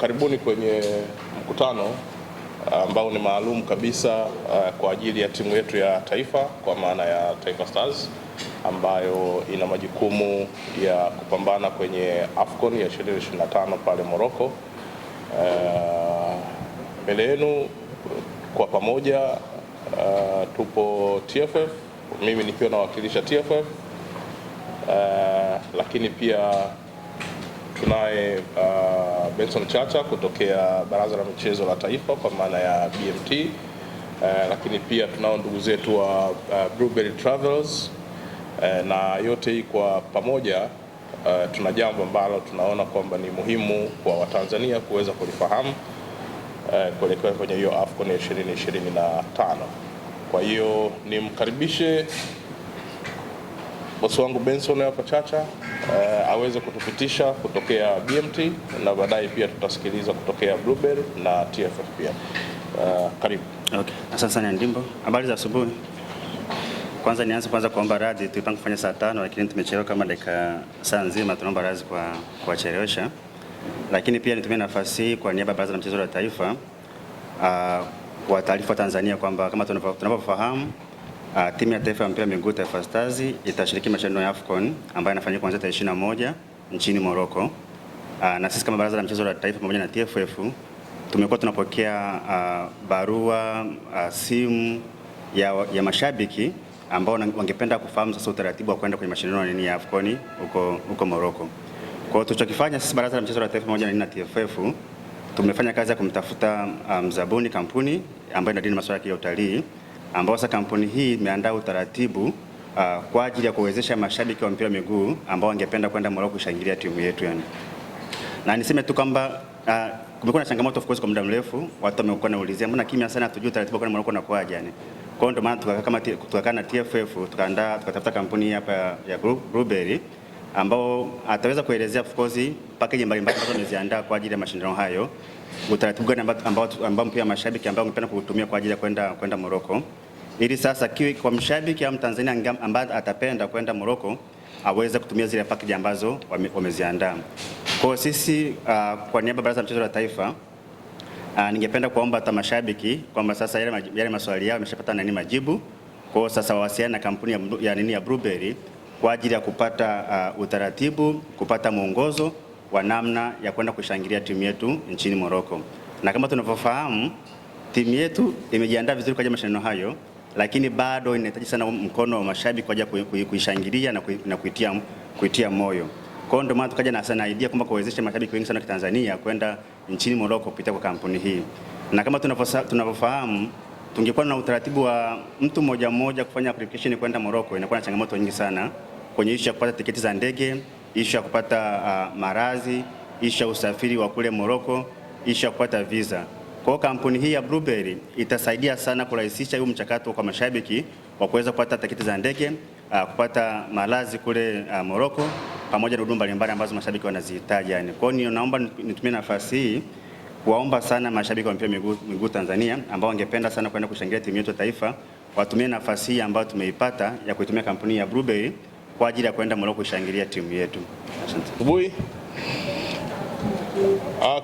Karibuni kwenye mkutano ambao ni maalum kabisa kwa ajili ya timu yetu ya taifa kwa maana ya Taifa Stars ambayo ina majukumu ya kupambana kwenye AFCON ya 2025 pale Morocco. Mbele yenu kwa pamoja tupo TFF, mimi nikiwa nawakilisha TFF, lakini pia tunaye Benson Chacha kutokea Baraza la Michezo la Taifa kwa maana ya BMT, lakini pia tunao ndugu zetu wa Blueberry Travels, na yote hii kwa pamoja tuna jambo ambalo tunaona kwamba ni muhimu kwa Watanzania kuweza kulifahamu kuelekea kwenye hiyo AFCON ya 2025. Kwa hiyo nimkaribishe bosi wangu Benson hapa Chacha aweze kutupitisha kutokea BMT na baadaye pia tutasikiliza kutokea Blueberry na TFF pia. Karibu. Okay. Asante sana Ndimbo. Habari za asubuhi. Kwanza nianze kuomba radhi, tulipanga kufanya saa 5 lakini tumechelewa kama dakika saa nzima, tunaomba radhi kwa kuchelewesha. Lakini pia nitumie nafasi hii kwa niaba ya Baraza la Michezo la Taifa kwa taarifa Tanzania kwamba kama tunavyofahamu timu ya taifa ya mpira wa miguu Taifa Stars itashiriki mashindano ya AFCON ambayo yanafanyika kuanzia tarehe 21 nchini Morocco. Na sisi kama Baraza la Michezo la Taifa pamoja na TFF tumekuwa tunapokea barua, simu ya mashabiki ambao wangependa kufahamu sasa utaratibu wa kwenda kwenye mashindano ya AFCON huko Morocco. Kwa hiyo tulichokifanya sisi Baraza la Michezo la Taifa pamoja na TFF tumefanya kazi ya kumtafuta mzabuni kampuni ambayo inadili masuala ya utalii, ambao sasa kampuni hii imeandaa utaratibu kwa ajili ya kuwezesha mashabiki wa mpira wa miguu ambao wangependa kwenda Morocco kushangilia timu yetu yani. Na niseme tu kwamba kumekuwa na changamoto of course kwa muda mrefu, watu wamekuwa naulizia mbona kimya sana hatujui utaratibu kwenda Morocco na kwaje yani. Kwa hiyo ndio maana tukakaa na TFF tukatafuta kampuni hapa ya Blueberry ambao ataweza kuelezea of course package mbalimbali ambazo wameziandaa kwa ajili ya mashindano hayo, utaratibu gani ambao pia mashabiki ambao wangependa kutumia kwa ajili ya kwenda Morocco, ili sasa kwa mshabiki au Mtanzania ambaye atapenda kwenda Morocco aweze kutumia zile package ambazo wameziandaa. Kwa sisi kwa niaba ya Baraza la Michezo la Taifa ningependa kuomba hata mashabiki kwamba sasa yale maswali yao yameshapata majibu. Kwa sasa wawasiliane na kampuni ya Blueberry kwa ajili ya kupata utaratibu, kupata mwongozo wa namna ya kwenda kushangilia timu yetu nchini Morocco. Na kama tunavyofahamu timu yetu imejiandaa vizuri kwa mashindano hayo, lakini bado inahitaji sana mkono wa mashabiki kwa ajili ya kuishangilia na kuitia moyo. Kwa hiyo ndio maana tukaja na sana idea kwamba kuwezesha mashabiki wengi sana wa Tanzania kwenda nchini Morocco kupitia kwa kampuni hii. Na kama tunavyofahamu tungekuwa na utaratibu wa mtu mmoja kufanya application kwenda Morocco, inakuwa na changamoto nyingi sana kwenye issue ya kupata tiketi za ndege, issue ya kupata marazi, issue ya usafiri wa kule Morocco, issue ya kupata visa. Kwa kampuni hii ya Blueberry itasaidia sana kurahisisha huu mchakato kwa mashabiki wa kuweza kupata tiketi za ndege, kupata malazi kule Morocco pamoja na huduma mbalimbali ambazo mashabiki wanazihitaji yani. Kwa hiyo naomba nitumie nafasi hii kuwaomba sana mashabiki wa mpira miguu Tanzania ambao wangependa sana kwenda kushangilia timu yetu taifa watumie nafasi hii ambayo tumeipata ya kuitumia kampuni ya Blueberry kwa ajili ya kwenda Morocco kushangilia timu yetu. Asante.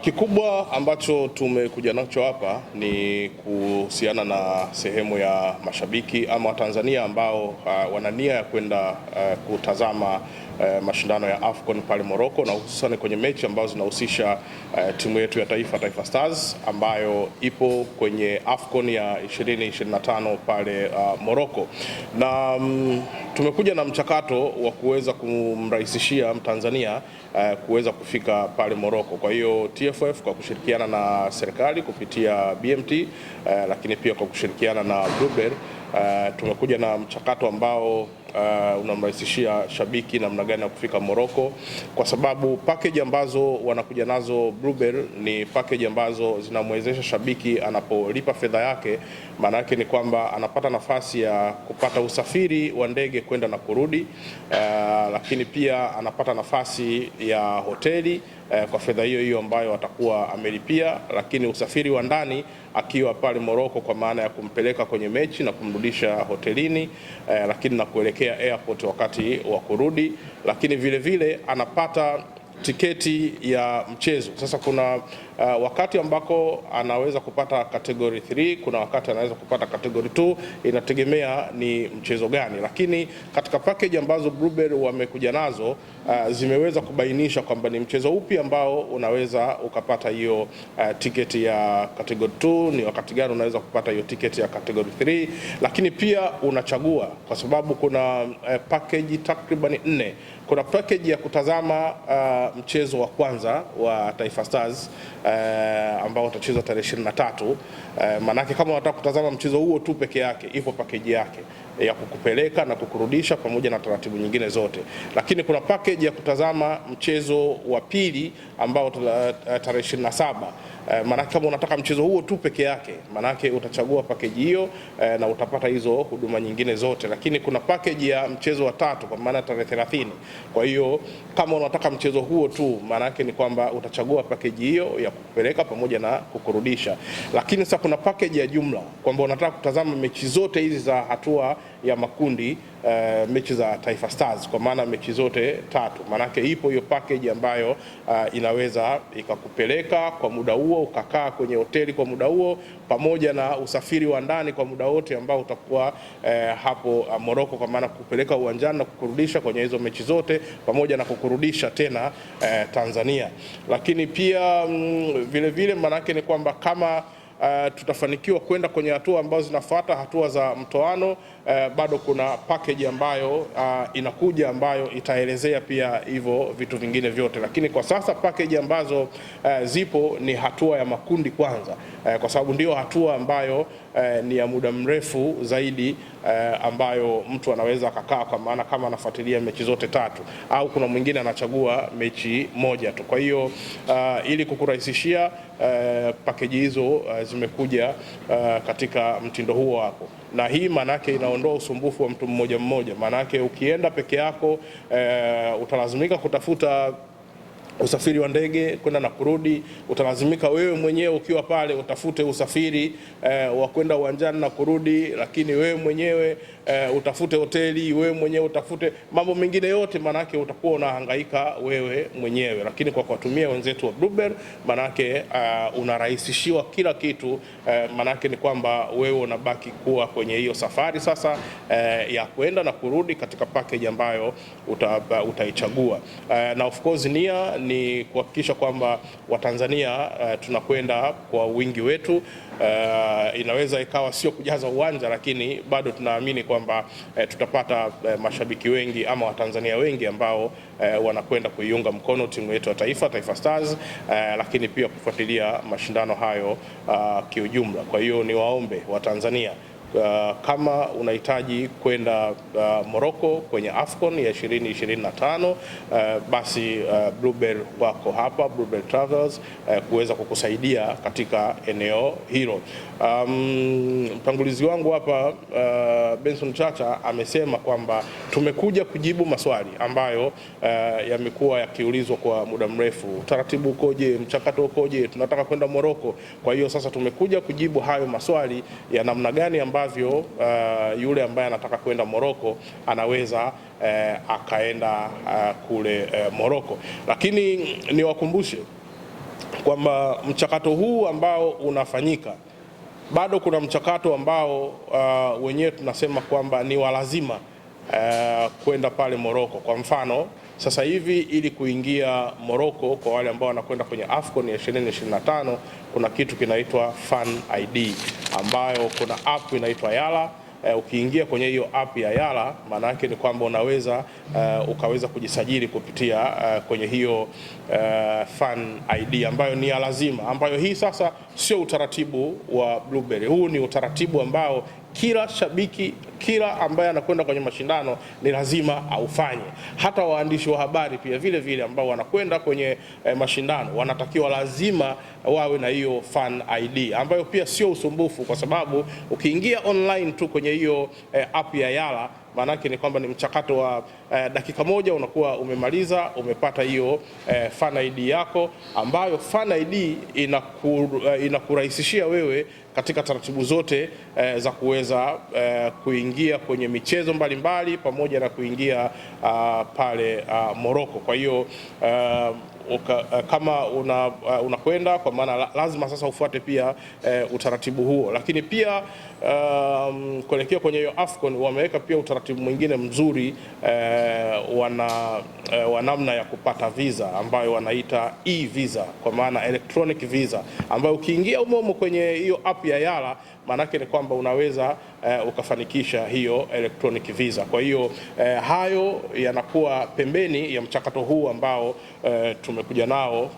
Kikubwa ambacho tumekuja nacho hapa ni kuhusiana na sehemu ya mashabiki ama Watanzania ambao wana nia ya kwenda kutazama mashindano ya AFCON pale Morocco, na hususan kwenye mechi ambazo zinahusisha timu yetu ya taifa Taifa Stars ambayo ipo kwenye AFCON ya 2025 pale Morocco. Na tumekuja na mchakato wa kuweza kumrahisishia Mtanzania kuweza kufika pale Morocco. Kwa hiyo TFF kwa kushirikiana na serikali kupitia BMT lakini pia kwa kushirikiana na Blueberry tumekuja na mchakato ambao unamrahisishia shabiki namna gani ya kufika Morocco, kwa sababu package ambazo wanakuja nazo Blueberry ni package ambazo zinamwezesha shabiki anapolipa fedha yake, maana yake ni kwamba anapata nafasi ya kupata usafiri wa ndege kwenda na kurudi, lakini pia anapata nafasi ya hoteli kwa fedha hiyo ambayo atakuwa amelipia, lakini usafiri wa ndani akiwa pale Morocco kwa maana ya kumpeleka kwenye mechi na kumrudisha hotelini, lakini na kuelekea airport wakati wa kurudi, lakini vile vile anapata tiketi ya mchezo. Sasa kuna wakati ambako anaweza kupata category 3, kuna wakati anaweza kupata category 2, inategemea ni mchezo gani. Lakini katika package ambazo Bluebell wamekuja nazo zimeweza kubainisha kwamba ni mchezo upi ambao unaweza ukapata hiyo tiketi ya category 2, ni wakati gani unaweza kupata hiyo tiketi ya category 3, lakini pia unachagua kwa sababu kuna package takriban 4. Kuna package ya kutazama mchezo wa kwanza wa Taifa Stars ambao utachezwa tarehe 23. Manake kama unataka kutazama mchezo huo tu peke yake, ipo package yake ya kukupeleka na kukurudisha pamoja na taratibu nyingine zote. Lakini kuna package ya kutazama mchezo wa pili ambao tarehe 27. Manake kama unataka mchezo huo tu peke yake, manake utachagua package hiyo na utapata hizo huduma nyingine zote. Lakini kuna package ya mchezo wa tatu kwa maana tarehe 30. Kwa hiyo kama unataka mchezo huo tu, manake ni kwamba utachagua package hiyo ya kukupeleka pamoja na kukurudisha. Lakini sasa kuna package ya jumla kwamba unataka kutazama mechi zote hizi za hatua ya makundi, mechi za Taifa Stars kwa maana mechi zote tatu. Manake ipo hiyo package ambayo inaweza ikakupeleka kwa muda huo, ukakaa kwenye hoteli kwa muda huo, pamoja na usafiri wa ndani kwa muda wote ambao utakuwa hapo Morocco, kwa maana kupeleka uwanjani na kukurudisha kwenye hizo mechi zote pamoja na kukurudisha tena Tanzania. Lakini pia vile vile manake ni kwamba kama tutafanikiwa kwenda kwenye hatua ambazo zinafuata, hatua za mtoano, bado kuna package ambayo inakuja ambayo itaelezea pia hivyo vitu vingine vyote. Lakini kwa sasa package ambazo zipo ni hatua ya makundi kwanza, kwa sababu ndio hatua ambayo ni ya muda mrefu zaidi, ambayo mtu anaweza akakaa kwa maana kama anafuatilia mechi zote tatu, au kuna mwingine anachagua mechi moja tu. Kwa hiyo ili kukurahisishia, package hizo zimekuja katika mtindo huo hapo, na hii manake inaondoa usumbufu wa mtu mmoja mmoja. Manake ukienda peke yako utalazimika kutafuta usafiri wa ndege kwenda na kurudi, utalazimika wewe mwenyewe ukiwa pale utafute usafiri wa kwenda uwanjani na kurudi, lakini wewe mwenyewe utafute hoteli, wewe mwenyewe utafute mambo mengine yote, manake utakuwa unahangaika wewe mwenyewe. Lakini kwa kuwatumia wenzetu wa Bluebell, manake unarahisishiwa kila kitu, manake ni kwamba wewe unabaki kuwa kwenye hiyo safari sasa ya kwenda na kurudi katika package ambayo utaichagua. Na of course nia ni kuhakikisha kwamba Watanzania tunakwenda kwa wingi wetu. Inaweza ikawa sio kujaza uwanja, lakini bado tunaamini kwamba tutapata mashabiki wengi ama Watanzania wengi ambao wanakwenda kuiunga mkono timu yetu ya taifa, Taifa Stars, lakini pia kufuatilia mashindano hayo kiujumla. Kwa hiyo niwaombe Watanzania, kama unahitaji kwenda Morocco kwenye AFCON ya 2025, basi Bluebell wako hapa, Bluebell Travels, kuweza kukusaidia katika eneo hilo. Mtangulizi wangu hapa Benson Chacha amesema kwamba tumekuja kujibu maswali ambayo yamekuwa yakiulizwa kwa muda mrefu. Utaratibu ukoje? Mchakato ukoje? Tunataka kwenda Morocco. Kwa hiyo sasa tumekuja kujibu hayo maswali ya namna gani ambavyo yule ambaye anataka kwenda Morocco anaweza akaenda kule Morocco. Lakini niwakumbushe kwamba mchakato huu ambao unafanyika, bado kuna mchakato ambao wenyewe tunasema kwamba ni walazima kwenda pale Morocco. Kwa mfano sasa hivi ili kuingia Morocco, kwa wale ambao wanakwenda kwenye AFCON ya 2025, kuna kitu kinaitwa Fan ID, ambayo kuna app inaitwa Yala. Ukiingia kwenye hiyo app ya Yala, maana yake ni kwamba unaweza ukaweza kujisajili kupitia kwenye hiyo Fan ID ambayo ni ya lazima, ambayo hii sasa sio utaratibu wa Bluebell. Huu ni utaratibu ambao kila shabiki, kila ambaye anakwenda kwenye mashindano ni lazima aufanye. Hata waandishi wa habari pia vile vile ambao wanakwenda kwenye mashindano wanatakiwa lazima wawe na hiyo Fan ID, ambayo pia sio usumbufu, kwa sababu ukiingia online tu kwenye hiyo app ya Yala, maana yake ni kwamba ni mchakato wa dakika moja unakuwa umemaliza, umepata hiyo Fan ID yako, ambayo Fan ID inakurahisishia wewe katika taratibu zote za kuweza kuingia kwenye michezo mbalimbali pamoja na kuingia pale Morocco. Kwa hiyo kama unakwenda kwa maana lazima sasa ufuate pia utaratibu huo, lakini pia kuelekea kwenye hiyo AFCON wameweka pia utaratibu mwingine mzuri wa namna ya kupata visa ambayo wanaita e-visa, kwa maana electronic visa, ambayo ukiingia umomo kwenye hiyo app ya Yala maanake ni kwamba unaweza ukafanikisha hiyo electronic visa. Kwa hiyo hayo yanakuwa pembeni ya mchakato huu ambao tumekuja nao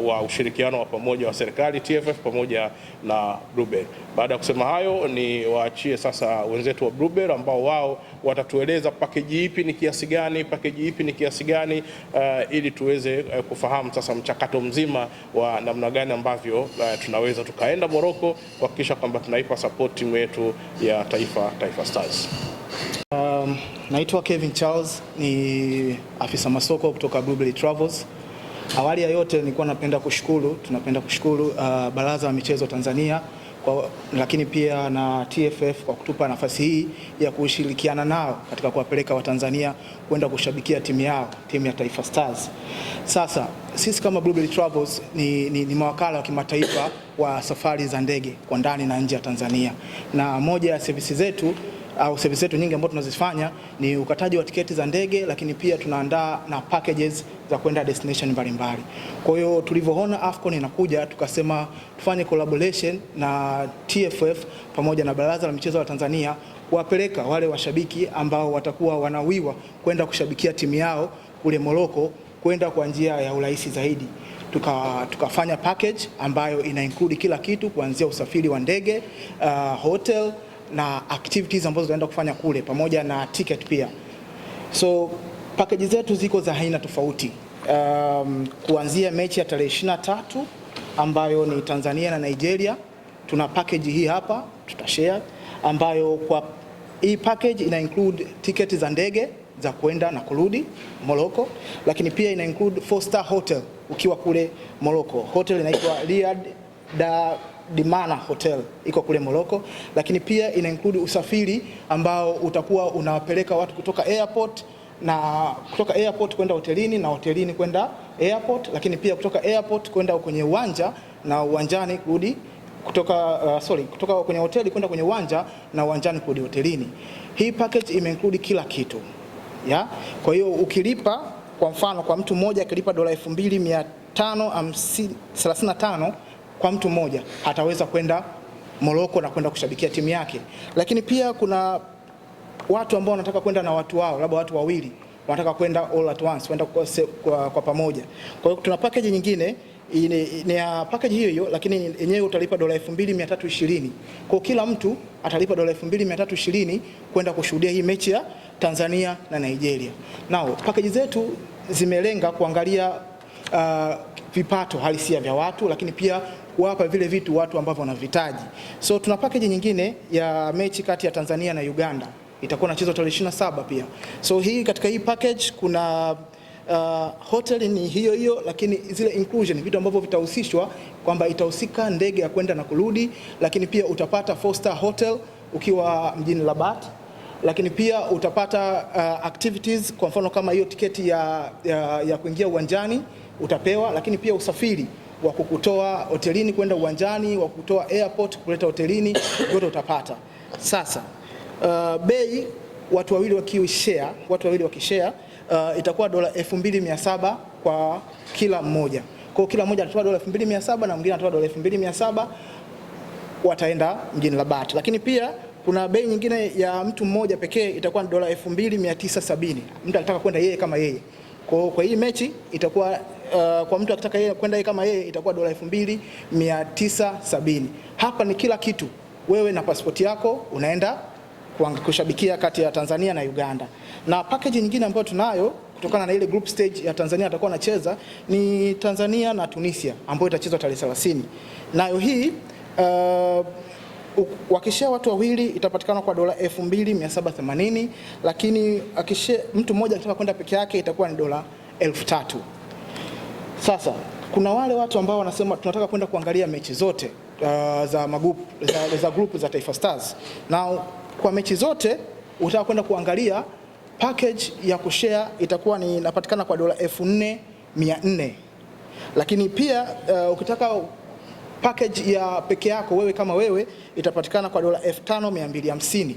wa ushirikiano wa pamoja wa serikali, TFF pamoja na Bluebell. Baada ya kusema hayo, ni waachie sasa wenzetu wa Bluebell ambao wao watatueleza package ipi ni kiasi gani, package ipi ni kiasi gani, ili tuweze kufahamu sasa mchakato mzima wa namna gani ambavyo tunaweza tukaenda Morocco kuhakikisha kwamba tunaipa support timu yetu ya Taifa Stars. Naitwa Kevin Charles, ni afisa masoko kutoka Bluebell Travels. Awali ya yote tunapenda kushukuru Baraza la Michezo Tanzania lakini pia na TFF kwa kutupa nafasi hii ya kushirikiana nao katika kuwapeleka Watanzania kwenda kushabikia timu ya Taifa Stars. Sasa sisi kama Bluebell Travels ni mawakala wa kimataifa wa safari za ndege kwa ndani na nje ya Tanzania, na moja ya services zetu nyingi ambazo tunazifanya ni ukataji wa tiketi za ndege, lakini pia tunaandaa na packages za kwenda destination mbalimbali. Kwa hiyo tulivyoona AFCON inakuja, tukasema tufanye collaboration na TFF pamoja na Baraza la Michezo la Tanzania kuwapeleka wale washabiki ambao watakuwa wanawiwa kwenda kushabikia timu yao kule Morocco kwenda kwa njia ya urahisi zaidi. Tukafanya package ambayo ina include kila kitu kuanzia usafiri wa ndege, hotel na activities ambazo tunaenda kufanya kule pamoja na ticket pia. So package zetu ziko za aina tofauti. Kuanzia mechi ya tarehe 23 ambayo ni Tanzania na Nigeria, tuna package hii hapa tutashare, ambayo kwa hii package ina include ticket za ndege za kwenda na kurudi Morocco, lakini pia ina include 4-star hotel ukiwa kule Morocco. Hotel inaitwa Riyadh Dimana Hotel iko kule Morocco, lakini pia ina include usafiri ambao utakuwa unawapeleka watu kutoka airport kwenda hotelini na hotelini kwenda airport, lakini pia kutoka airport kwenda kwenye uwanja na uwanjani kurudi, kutoka kwenye hoteli kwenda kwenye uwanja na uwanjani kurudi hotelini. Hii package include kila kitu. Kwa hiyo ukilipa, kwa mfano kwa mtu mmoja akilipa $2535 kwa mtu mmoja ataweza kwenda Morocco na kwenda kushabikia timu yake. Lakini pia kuna watu ambao wanataka kwenda na watu wao, labda watu wawili wanataka kwenda all at once, kwenda kwa pamoja. Kwa hiyo tuna package nyingine ni ya package hiyo, lakini yenyewe utalipa $2320. Kwa kila mtu atalipa $2320 kwenda kushuhudia hii mechi ya Tanzania na Nigeria. Nao package zetu zimelenga kuangalia vipato halisia vya watu, lakini pia kuwapa vile vitu watu ambavyo wanavihitaji. So tuna package nyingine ya mechi kati ya Tanzania na Uganda, itakuwa inachezwa tarehe 27 pia. So hii katika hii package kuna hotel ni hiyo, lakini zile inclusion vitu ambavyo vitahusishwa kwamba itahusika ndege ya kwenda na kurudi, lakini pia utapata 4-star hotel ukiwa mjini Rabat, lakini pia utapata activities, kwa mfano kama hiyo tiketi ya kuingia uwanjani utapewa, lakini pia usafiri wa kukutoa hotelini kwenda uwanjani, wa kutoa airport kuleta hotelini, yote utapata. Sasa bei watu wawili wakishare itakuwa $2700 kwa kila mmoja. Kwa kila mmoja atatoa $2700 na mwingine atatoa $2700, wataenda mjini Rabat. Lakini pia kuna bei nyingine ya mtu mmoja pekee itakuwa $2970. Mtu anataka kwenda yeye kama yeye. Kwa hii mechi itakuwa kwa mtu akitaka yeye kwenda yeye kama yeye itakuwa $2970. Hapa ni kila kitu. Wewe na passport yako unaenda kushabikia kati ya Tanzania na Uganda. Na package nyingine ambayo tunayo kutokana na ile group stage ya Tanzania atakuwa anacheza ni Tanzania na Tunisia ambayo itachezwa tarehe 30. Nayo hii wakishare watu wawili itapatikana kwa dola 2780, lakini mtu mmoja akitaka kwenda peke yake itakuwa ni dola 3000. Sasa kuna wale watu ambao wanasema tunataka kwenda kuangalia mechi zote za group za Taifa Stars, na kwa mechi zote utaka kwenda kuangalia, package ya kushare itakuwa ni inapatikana kwa dola 4400, lakini pia ukitaka package ya peke yako wewe kama wewe itapatikana kwa dola 5250.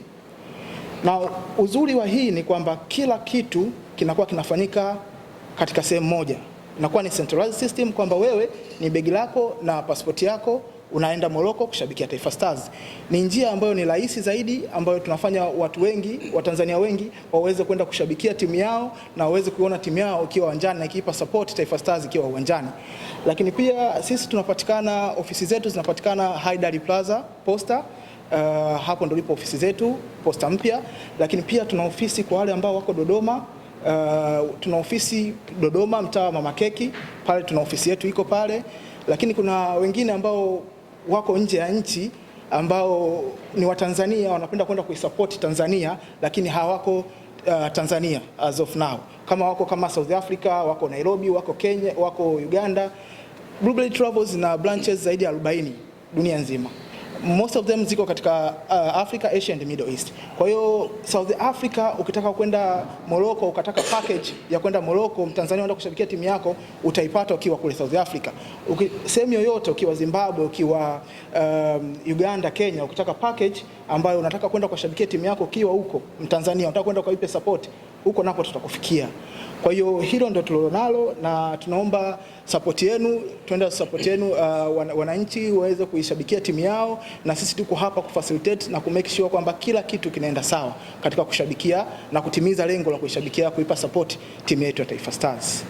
Na uzuri wa hii ni kwamba kila kitu kinakuwa kinafanyika katika sehemu moja, inakuwa ni centralized system, kwamba wewe ni begi lako na passport yako unaenda Morocco kushabikia Taifa Stars. Ni njia ambayo ni rahisi zaidi, ambayo tunafanya watu wengi, Watanzania wengi waweze kwenda kushabikia timu yao na waweze kuona timu yao ikiwa uwanjani na ikipa support Taifa Stars ikiwa uwanjani. Lakini pia sisi tunapatikana, ofisi zetu zinapatikana Haidari Plaza Posta. Hapo ndo lipo ofisi zetu Posta mpya. Lakini pia tuna ofisi kwa wale ambao wako Dodoma. Tuna ofisi Dodoma mtaa wa Mama Keki, pale tuna ofisi yetu iko pale. Lakini kuna wengine ambao wako nje ya nchi ambao ni Watanzania wanapenda kwenda kuisupport Tanzania, lakini hawako Tanzania as of now. Kama wako kama South Africa, wako Nairobi, wako Kenya, wako Uganda. Blueberry Travels na branches zaidi ya 40 dunia nzima. Most of them ziko katika Africa, Asia and Middle East. Kwa hiyo South Africa ukitaka kwenda Morocco, ukataka package ya kwenda Morocco, Mtanzania unaenda kushabikia timu yako, utaipata ukiwa kule South Africa. Sehemu yoyote, ukiwa Zimbabwe, ukiwa Uganda, Kenya, ukitaka package ambayo unataka kwenda kushabikia timu yako ukiwa huko Mtanzania, unataka kwenda kuipe support, huko napo tutakufikia. Kwa hiyo hilo ndio tulilonalo, na tunaomba support yenu, tuende support yenu, wananchi waweze kuishabikia timu yao, na sisi tuko hapa kufacilitate na kumake sure kwamba kila kitu kinaenda sawa katika kushabikia na kutimiza lengo la kuishabikia, kuipa support timu yetu ya Taifa Stars.